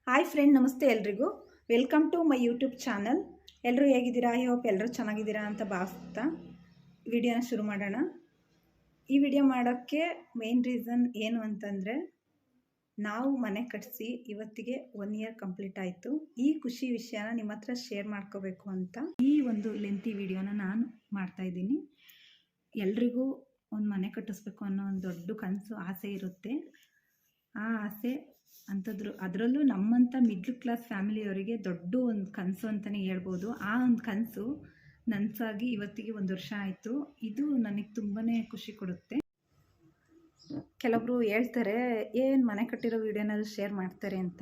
Hi friend, ನಮಸ್ತೆ ಎಲ್ರಿಗೂ. Welcome to my YouTube channel. ಎಲ್ಲರೂ ಹೇಗಿದ್ದೀರಾ? ಐ ಹೋಪ್ ಎಲ್ಲರೂ ಚೆನ್ನಾಗಿದ್ದೀರಾ ಅಂತ ಭಾವಿಸ್ತಾ ವಿಡಿಯೋನ ಶುರು ಮಾಡೋಣ. ಈ ವಿಡಿಯೋ ಮಾಡೋಕ್ಕೆ ಮೇನ್ ರೀಸನ್ ಏನು ಅಂತಂದರೆ, ನಾವು ಮನೆ ಕಟ್ಟಿಸಿ ಇವತ್ತಿಗೆ 1 ಇಯರ್ ಕಂಪ್ಲೀಟ್ ಆಯಿತು. ಈ ಖುಷಿ ವಿಷಯನ ನಿಮ್ಮ ಹತ್ರ ಶೇರ್ ಮಾಡ್ಕೋಬೇಕು ಅಂತ ಈ ಒಂದು ಲೆಂತಿ ವಿಡಿಯೋನ ನಾನು ಮಾಡ್ತಾಯಿದ್ದೀನಿ. ಎಲ್ರಿಗೂ ಒಂದು ಮನೆ ಕಟ್ಟಿಸ್ಬೇಕು ಅನ್ನೋ ಒಂದು ದೊಡ್ಡ ಕನಸು, ಆಸೆ ಇರುತ್ತೆ. ಆ ಆಸೆ ಅದರಲ್ಲೂ ನಮ್ಮಂಥ ಮಿಡ್ಲ್ ಕ್ಲಾಸ್ ಫ್ಯಾಮಿಲಿಯವರಿಗೆ ದೊಡ್ಡ ಒಂದು ಕನಸು ಅಂತಲೇ ಹೇಳ್ಬೋದು. ಆ ಒಂದು ಕನಸು ನನಸಾಗಿ ಇವತ್ತಿಗೆ 1 ವರ್ಷ ಆಯಿತು. ಇದು ನನಗೆ ತುಂಬಾ ಖುಷಿ ಕೊಡುತ್ತೆ. ಕೆಲವೊಬ್ರು ಹೇಳ್ತಾರೆ, ಏನು ಮನೆ ಕಟ್ಟಿರೋ ವಿಡಿಯೋನಲ್ಲಿ ಶೇರ್ ಮಾಡ್ತಾರೆ ಅಂತ.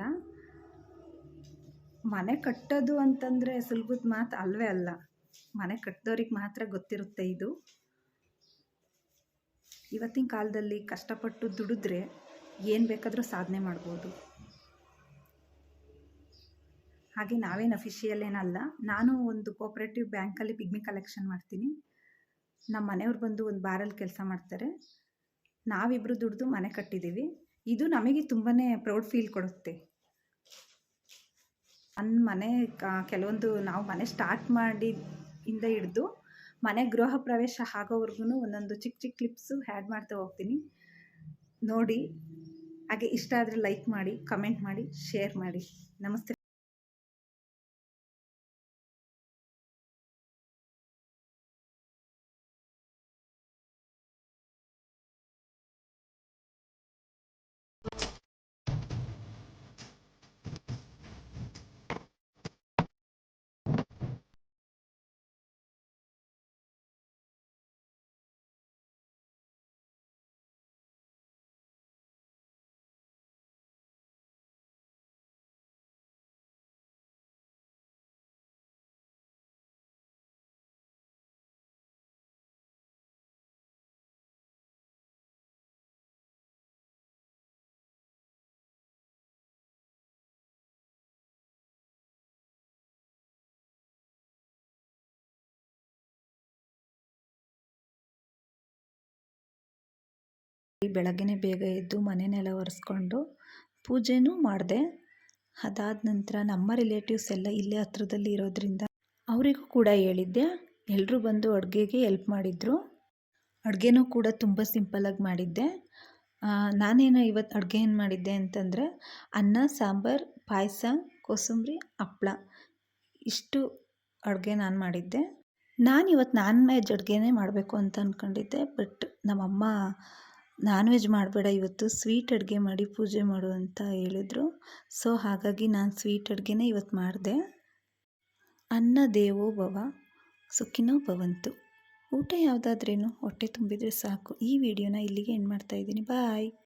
ಮನೆ ಕಟ್ಟೋದು ಅಂತಂದರೆ ಸುಲಭದ ಮಾತು ಅಲ್ವೇ ಅಲ್ಲ. ಮನೆ ಕಟ್ಟಿದವ್ರಿಗೆ ಮಾತ್ರ ಗೊತ್ತಿರುತ್ತೆ ಇದು. ಇವತ್ತಿನ ಕಾಲದಲ್ಲಿ ಕಷ್ಟಪಟ್ಟು ದುಡಿದ್ರೆ ಏನು ಬೇಕಾದರೂ ಸಾಧನೆ ಮಾಡ್ಬೋದು. ಹಾಗೆ ನಾವೇನು ಅಫಿಷಿಯಲ್ ಏನಲ್ಲ. ನಾನು ಒಂದು ಕೋಆಪ್ರೇಟಿವ್ ಬ್ಯಾಂಕಲ್ಲಿ ಪಿಗ್ಮಿ ಕಲೆಕ್ಷನ್ ಮಾಡ್ತೀನಿ. ನಮ್ಮ ಮನೆಯವ್ರು ಬಂದು ಒಂದು ಬಾರಲ್ಲಿ ಕೆಲಸ ಮಾಡ್ತಾರೆ. ನಾವಿಬ್ಬರು ದುಡಿದು ಮನೆ ಕಟ್ಟಿದ್ದೀವಿ. ಇದು ನಮಗೆ ತುಂಬಾ ಪ್ರೌಡ್ ಫೀಲ್ ಕೊಡುತ್ತೆ. ನನ್ನ ಮನೆ ಕೆಲವೊಂದು ನಾವು ಮನೆ ಸ್ಟಾರ್ಟ್ ಮಾಡಿಂದ ಹಿಡಿದು ಮನೆ ಗೃಹ ಪ್ರವೇಶ ಆಗೋವರೆಗೂ ಒಂದೊಂದು ಚಿಕ್ಕ ಚಿಕ್ಕ ಕ್ಲಿಪ್ಸು ಆ್ಯಡ್ ಮಾಡ್ತಾ ಹೋಗ್ತೀನಿ. ನೋಡಿ, ಹಾಗೆ ಇಷ್ಟ ಆದರೆ ಲೈಕ್ ಮಾಡಿ, ಕಮೆಂಟ್ ಮಾಡಿ, ಶೇರ್ ಮಾಡಿ. ನಮಸ್ತೆ. ಬೆಳಗ್ಗೆ ಬೇಗ ಎದ್ದು ಮನೆಯೆಲ್ಲ ಒರೆಸ್ಕೊಂಡು ಪೂಜೆನೂ ಮಾಡಿದೆ. ಅದಾದ ನಂತರ ನಮ್ಮ ರಿಲೇಟಿವ್ಸ್ ಎಲ್ಲ ಇಲ್ಲೇ ಹತ್ರದಲ್ಲಿ ಇರೋದ್ರಿಂದ ಅವರಿಗೂ ಕೂಡ ಹೇಳಿದ್ದೆ. ಎಲ್ಲರೂ ಬಂದು ಅಡುಗೆಗೆ ಹೆಲ್ಪ್ ಮಾಡಿದರು. ಅಡುಗೆನೂ ಕೂಡ ತುಂಬ ಸಿಂಪಲ್ಲಾಗಿ ಮಾಡಿದ್ದೆ. ನಾನೇನು ಇವತ್ತು ಅಡುಗೆ ಏನು ಮಾಡಿದ್ದೆ ಅಂತಂದರೆ, ಅನ್ನ, ಸಾಂಬಾರು, ಪಾಯಸ, ಕೋಸಂಬರಿ, ಹಪ್ಪಳ, ಇಷ್ಟು ಅಡುಗೆ ನಾನು ಮಾಡಿದ್ದೆ. ನಾನಿವತ್ತು ನಾನ್ ವೆಜ್ ಅಡುಗೆನೇ ಮಾಡಬೇಕು ಅಂತ ಅಂದ್ಕೊಂಡಿದ್ದೆ. ಬಟ್ ನಮ್ಮಮ್ಮ ನಾನ್ ವೆಜ್ ಮಾಡಬೇಡ, ಇವತ್ತು ಸ್ವೀಟ್ ಅಡುಗೆ ಮಾಡಿ ಪೂಜೆ ಮಾಡು ಅಂತ ಹೇಳಿದ್ರು. ಸೊ ಹಾಗಾಗಿ ನಾನು ಸ್ವೀಟ್ ಅಡುಗೆನೇ ಇವತ್ತು ಮಾಡಿದೆ. ಅನ್ನ ದೇವೋ ಭವ, ಸುಖಿನೋ ಭವಂತು. ಊಟ ಯಾವುದಾದ್ರೇನು ಹೊಟ್ಟೆ ತುಂಬಿದರೆ ಸಾಕು. ಈ ವಿಡಿಯೋನ ಇಲ್ಲಿಗೆ ಎಂಡ್ ಮಾಡ್ತಾಯಿದ್ದೀನಿ. ಬಾಯ್.